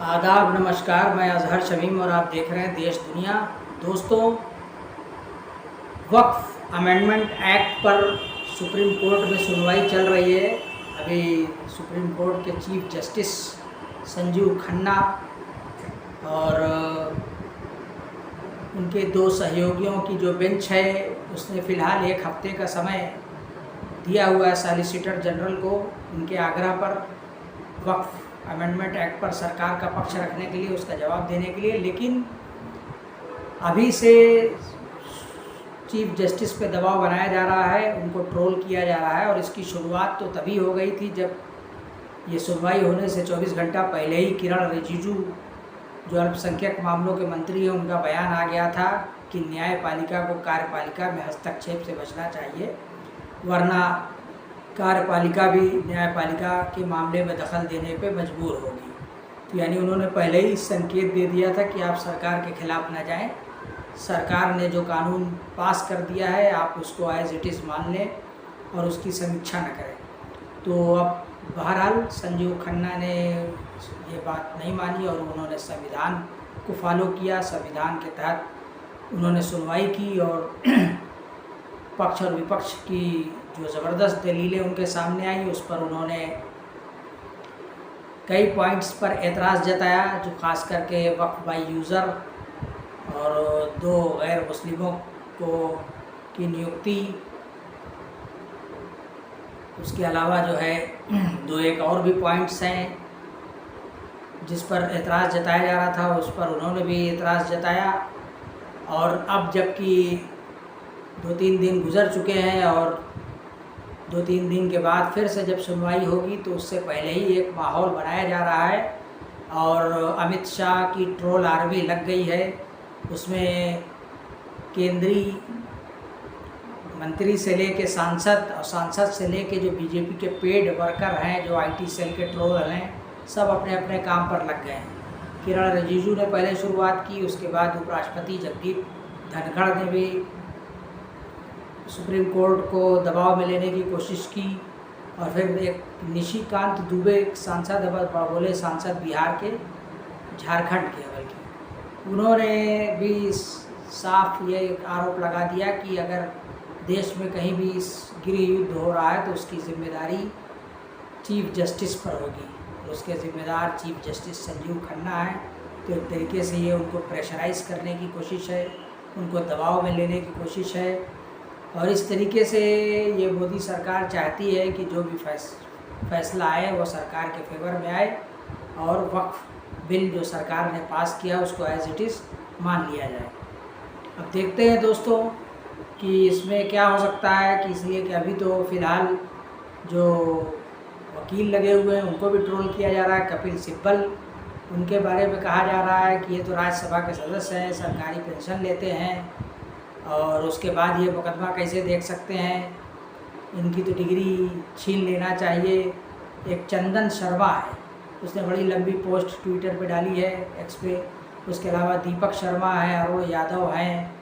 आदाब नमस्कार, मैं अजहर शमीम और आप देख रहे हैं देश दुनिया। दोस्तों, वक्फ अमेंडमेंट एक्ट पर सुप्रीम कोर्ट में सुनवाई चल रही है। अभी सुप्रीम कोर्ट के चीफ जस्टिस संजीव खन्ना और उनके दो सहयोगियों की जो बेंच है उसने फ़िलहाल 1 हफ्ते का समय दिया हुआ है सॉलिसिटर जनरल को उनके आग्रह पर वक्फ अमेंडमेंट एक्ट पर सरकार का पक्ष रखने के लिए, उसका जवाब देने के लिए। लेकिन अभी से चीफ जस्टिस पे दबाव बनाया जा रहा है, उनको ट्रोल किया जा रहा है। और इसकी शुरुआत तो तभी हो गई थी जब ये सुनवाई होने से 24 घंटा पहले ही किरण रिजिजू, जो अल्पसंख्यक मामलों के मंत्री हैं, उनका बयान आ गया था कि न्यायपालिका को कार्यपालिका में हस्तक्षेप से बचना चाहिए, वरना कार्यपालिका भी न्यायपालिका के मामले में दखल देने पे मजबूर होगी। तो यानी उन्होंने पहले ही संकेत दे दिया था कि आप सरकार के खिलाफ़ न जाएं। सरकार ने जो कानून पास कर दिया है आप उसको एज इट इज़ मान लें और उसकी समीक्षा न करें। तो अब बहरहाल संजीव खन्ना ने ये बात नहीं मानी और उन्होंने संविधान को फॉलो किया। संविधान के तहत उन्होंने सुनवाई की और पक्ष और विपक्ष की जो ज़बरदस्त दलीलें उनके सामने आई उस पर उन्होंने कई पॉइंट्स पर एतराज़ जताया, जो ख़ास करके वक्फ बाई यूज़र और 2 गैर मुस्लिमों को की नियुक्ति, उसके अलावा जो है 2-1 और भी पॉइंट्स हैं जिस पर एतराज़ जताया जा रहा था, उस पर उन्होंने भी एतराज़ जताया। और अब जबकि 2-3 दिन गुजर चुके हैं और 2-3 दिन के बाद फिर से जब सुनवाई होगी तो उससे पहले ही एक माहौल बनाया जा रहा है और अमित शाह की ट्रोल आर्मी लग गई है। उसमें केंद्रीय मंत्री से लेके सांसद और सांसद से लेके जो बीजेपी के पेड वर्कर हैं, जो आईटी सेल के ट्रोल हैं, सब अपने अपने काम पर लग गए हैं। किरण रिजिजू ने पहले शुरुआत की, उसके बाद उपराष्ट्रपति जगदीप धनखड़ ने भी सुप्रीम कोर्ट को दबाव में लेने की कोशिश की और फिर एक निशिकांत दुबे, एक सांसद, बोले सांसद बिहार के, झारखंड के, बल्कि उन्होंने भी साफ ये आरोप लगा दिया कि अगर देश में कहीं भी गृह युद्ध हो रहा है तो उसकी जिम्मेदारी चीफ जस्टिस पर होगी। उसके ज़िम्मेदार चीफ जस्टिस संजीव खन्ना है। तो एक तरीके से ये उनको प्रेशराइज़ करने की कोशिश है, उनको दबाव में लेने की कोशिश है। और इस तरीके से ये मोदी सरकार चाहती है कि जो भी फैसला आए वो सरकार के फेवर में आए और वक्फ बिल जो सरकार ने पास किया उसको एज इट इज़ मान लिया जाए। अब देखते हैं दोस्तों कि इसमें क्या हो सकता है, कि इसलिए कि अभी तो फ़िलहाल जो वकील लगे हुए हैं उनको भी ट्रोल किया जा रहा है। कपिल सिब्बल, उनके बारे में कहा जा रहा है कि ये तो राज्यसभा के सदस्य हैं, सरकारी पेंशन लेते हैं और उसके बाद ये मुकदमा कैसे देख सकते हैं, इनकी तो डिग्री छीन लेना चाहिए। एक चंदन शर्मा है, उसने बड़ी लंबी पोस्ट ट्विटर पे डाली है, एक्स पे। उसके अलावा दीपक शर्मा है, अरुण यादव हैं,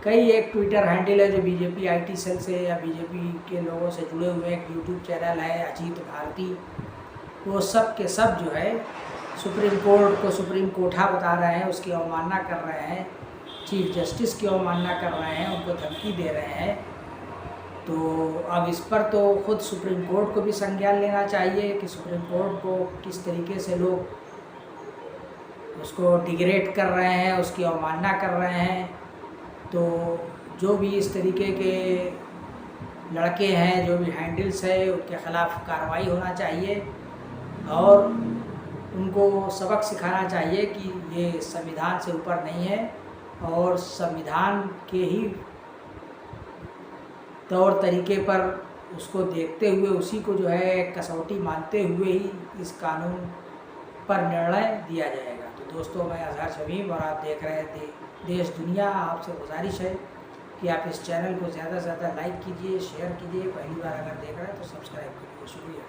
कई एक ट्विटर हैंडल है जो बीजेपी आईटी सेल से या बीजेपी के लोगों से जुड़े हुए, एक यूट्यूब चैनल है अजीत भारती। वो सब के सब जो है सुप्रीम कोर्ट को सुप्रीम कोठा बता रहे हैं, उसकी अवमानना कर रहे हैं, चीफ जस्टिस की अवमानना कर रहे हैं, उनको धमकी दे रहे हैं। तो अब इस पर तो खुद सुप्रीम कोर्ट को भी संज्ञान लेना चाहिए कि सुप्रीम कोर्ट को किस तरीके से लोग उसको डिग्रेड कर रहे हैं, उसकी अवमानना कर रहे हैं। तो जो भी इस तरीके के लड़के हैं, जो भी हैंडल्स है, उनके ख़िलाफ़ कार्रवाई होना चाहिए और उनको सबक सिखाना चाहिए कि ये संविधान से ऊपर नहीं है और संविधान के ही तौर तरीके पर उसको देखते हुए, उसी को जो है कसौटी मानते हुए ही इस कानून पर निर्णय दिया जाएगा। तो दोस्तों, मैं अजहर शमीम और आप देख रहे हैं देश दुनिया। आपसे गुजारिश है कि आप इस चैनल को ज़्यादा से ज़्यादा लाइक कीजिए, शेयर कीजिए। पहली बार अगर देख रहे हैं तो सब्सक्राइब कीजिए। शुक्रिया।